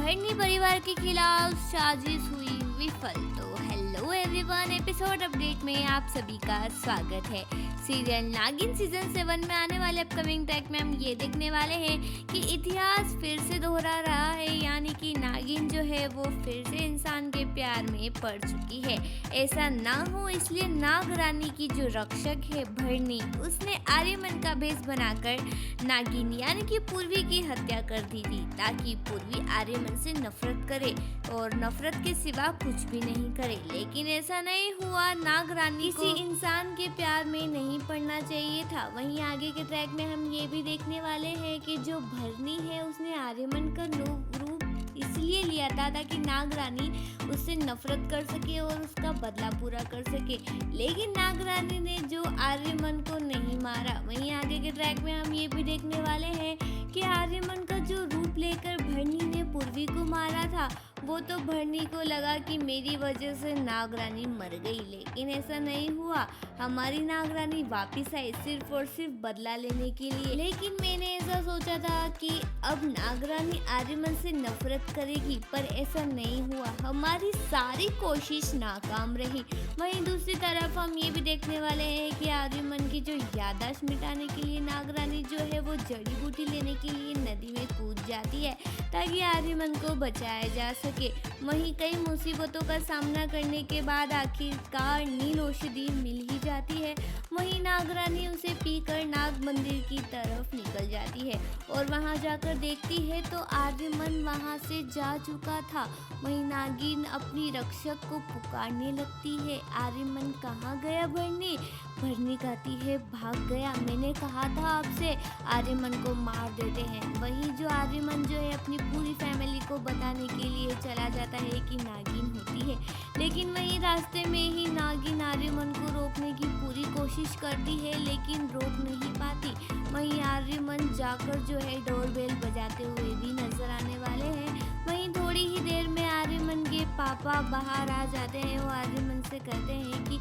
भरनी परिवार के खिलाफ साजिश हुई विफल। तो हेलो एवरीवन, एपिसोड अपडेट में आप सभी का स्वागत है। सीरियल नागिन सीजन 7 में आने वाले अपकमिंग ट्रैक में हम ये देखने वाले हैं कि इतिहास फिर से दोहरा रहा है, यानी कि नागिन जो है वो फिर से इंसान के प्यार में पड़ चुकी है। ऐसा ना हो इसलिए नाग रानी की जो रक्षक है भरनी, उसने आर्यमन का भेष बनाकर नागिन यानी कि पूर्वी की हत्या कर दी थी, ताकि पूर्वी आर्यमन से नफरत करे और नफरत के सिवा कुछ भी नहीं करे। लेकिन ऐसा नहीं हुआ, नाग रानी किसी इंसान के प्यार में नहीं पड़ना चाहिए था। वहीं आगे के ट्रैक में हम ये भी देखने वाले हैं कि जो भरनी है उसने आर्यमन का रूप इसलिए लिया था ताकि नाग रानी उससे नफरत कर सके और उसका बदला पूरा कर सके। लेकिन नाग रानी ने जो आर्यमन को नहीं मारा। वहीं आगे के ट्रैक में हम ये भी देखने वाले हैं कि आर्यमन का जो रूप लेकर भरनी ने पूर्वी को मारा था, वो तो भरनी को लगा कि मेरी वजह से नाग रानी मर गई, लेकिन ऐसा नहीं हुआ। हमारी नाग रानी वापिस आई सिर्फ और सिर्फ बदला लेने के लिए। लेकिन मैंने ऐसा सोचा था कि अब नाग रानी आर्यमन से नफरत करेगी, पर ऐसा नहीं हुआ। हमारी सारी कोशिश नाकाम रही। वहीं दूसरी तरफ हम ये भी देखने वाले हैं कि आर्यमन की जो याददाश्त मिटाने के लिए नाग रानी जो है वो जड़ी बूटी लेने के लिए नदी में कूद जाती है ताकि आर्यमन को बचाया जा सके। वहीं कई मुसीबतों का सामना करने के बाद आखिरकार नील औषधि मिल ही जाती है। वहीं नाग रानी उसे पीकर नाग मंदिर की तरफ निकल जाती है और वहां जाकर देखती है तो आर्यमन वहां से जा चुका था। वहीं नागिन अपनी रक्षक को पुकारने लगती है, आर्यमन कहाँ गया भरनी? भरनी कहती है भाग गया, मैंने कहा था आपसे। आर्यमन को मार देते हैं। वहीं जो आर्यमन जो है अपनी पूरी फैमिली को बताने के लिए चला जाता है कि नागिन होती है, लेकिन वहीं रास्ते में ही नागिन आर्यमन को रोकने की पूरी कोशिश करती है लेकिन रोक नहीं पाती। वहीं आर्यमन जाकर जो है डोरबेल बजाते हुए भी नजर आने वाले हैं। वहीं थोड़ी ही देर में आर्यमन के पापा बाहर आ जाते हैं। वो आर्यमन से कहते हैं कि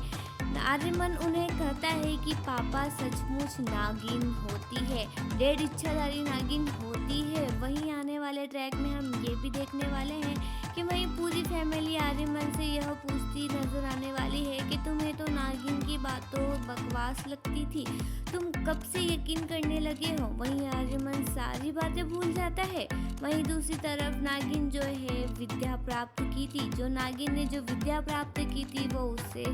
आर्यमन उन्हें कहता है कि पापा सचमुच नागिन होती है, डेढ़ इच्छाधारी नागिन होती है। वहीं आने वाले ट्रैक में हम ये भी देखने वाले हैं कि वहीं पूरी फैमिली आर्यमन से यह पूछती नजर आने वाली है कि तुम्हें तो नागिन की बातों बकवास लगती थी, तुम कब से यकीन करने लगे हो? वहीं आर्यमन सारी बातें भूल जाता है। वहीं दूसरी तरफ नागिन जो है विद्या प्राप्त की थी, जो नागिन ने जो विद्या प्राप्त की थी वो उससे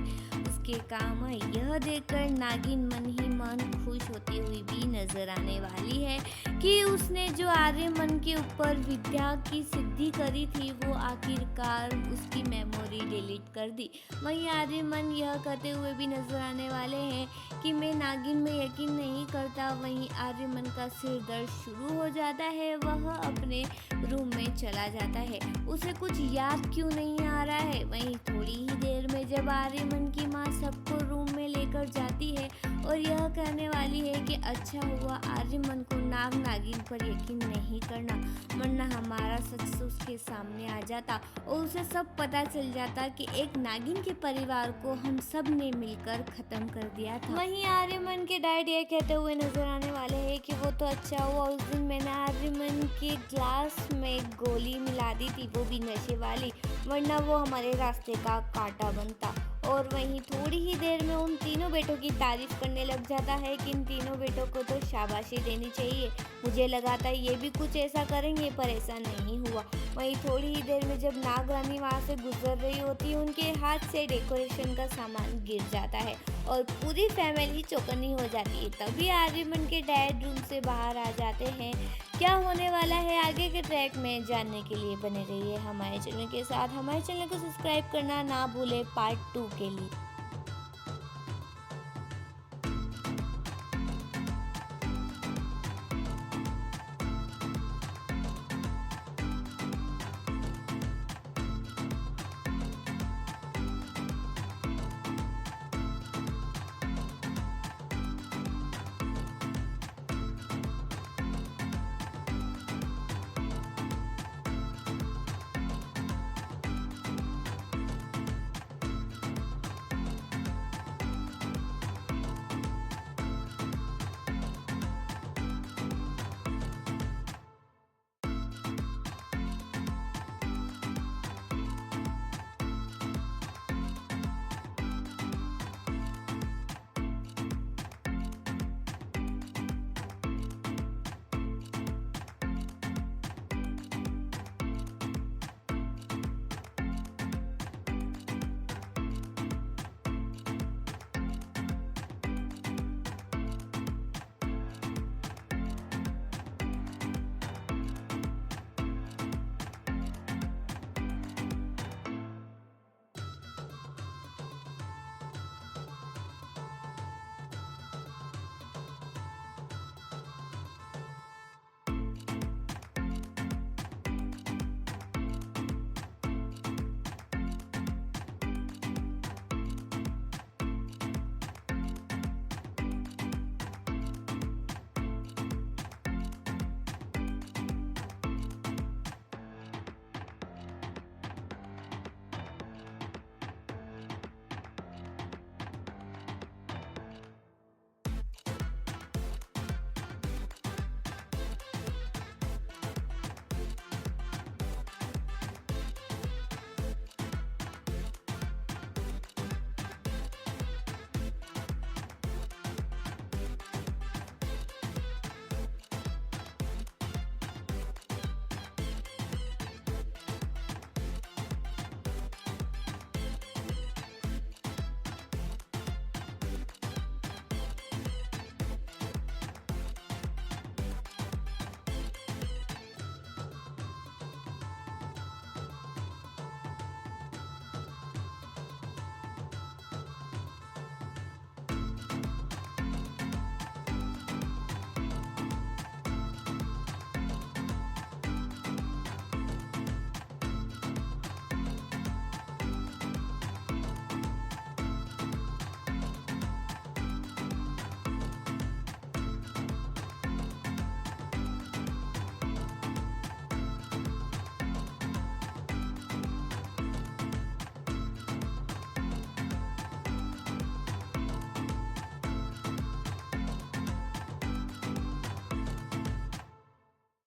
उसके काम आई। यह देखकर नागिन मन ही मन खुश होती हुई भी नजर आने वाली है कि उसने जो आर्यमन के ऊपर विद्या की सिद्धि करी थी वो आखिरकार उसकी मेमोरी डिलीट कर दी। वहीं आर्यमन यह कहते हुए भी नजर आने वाले हैं कि मैं नागिन में यकीन नहीं करता। वहीं आर्यमन का सिर दर्द शुरू हो जाता है, वह अपने रूम में चला जाता है। उसे कुछ याद क्यों नहीं आ रहा है। वहीं थोड़ी ही देर में जब आर्यमन की माँ सबको रूम में लेकर जाती है और यह कहने वाली है कि अच्छा हुआ आर्यमन को नाग नागिन पर यकीन नहीं करना, वरना हमारा सच उसके सामने आ जाता और उसे सब पता चल जाता कि एक नागिन के परिवार को हम सब ने मिलकर खत्म कर दिया था। वहीं आर्यमन के डैड ये कहते हुए नजर आने वाले हैं कि वो तो अच्छा हुआ उस दिन मैंने आर्यमन के ग्लास में गोली मिला दी थी, वो भी नशे वाली, वरना वो हमारे रास्ते का कांटा बनता। और वहीं थोड़ी ही देर में उन तीनों बेटों की तारीफ करने लग जाता है कि इन तीनों बेटों को तो शाबाशी देनी चाहिए, मुझे लगा था ये भी कुछ ऐसा करेंगे पर ऐसा नहीं हुआ। वहीं थोड़ी ही देर में जब नाग रानी वहाँ से गुजर रही होती है, उनके हाथ से डेकोरेशन का सामान गिर जाता है और पूरी फैमिली चौकन्नी हो जाती है। तभी आर्यमन के डैड रूम से बाहर आ जाते हैं। क्या होने वाला है आगे के ट्रैक में जानने के लिए बने रहिए हमारे चैनल के साथ। हमारे चैनल को सब्सक्राइब करना ना भूले पार्ट 2 के लिए।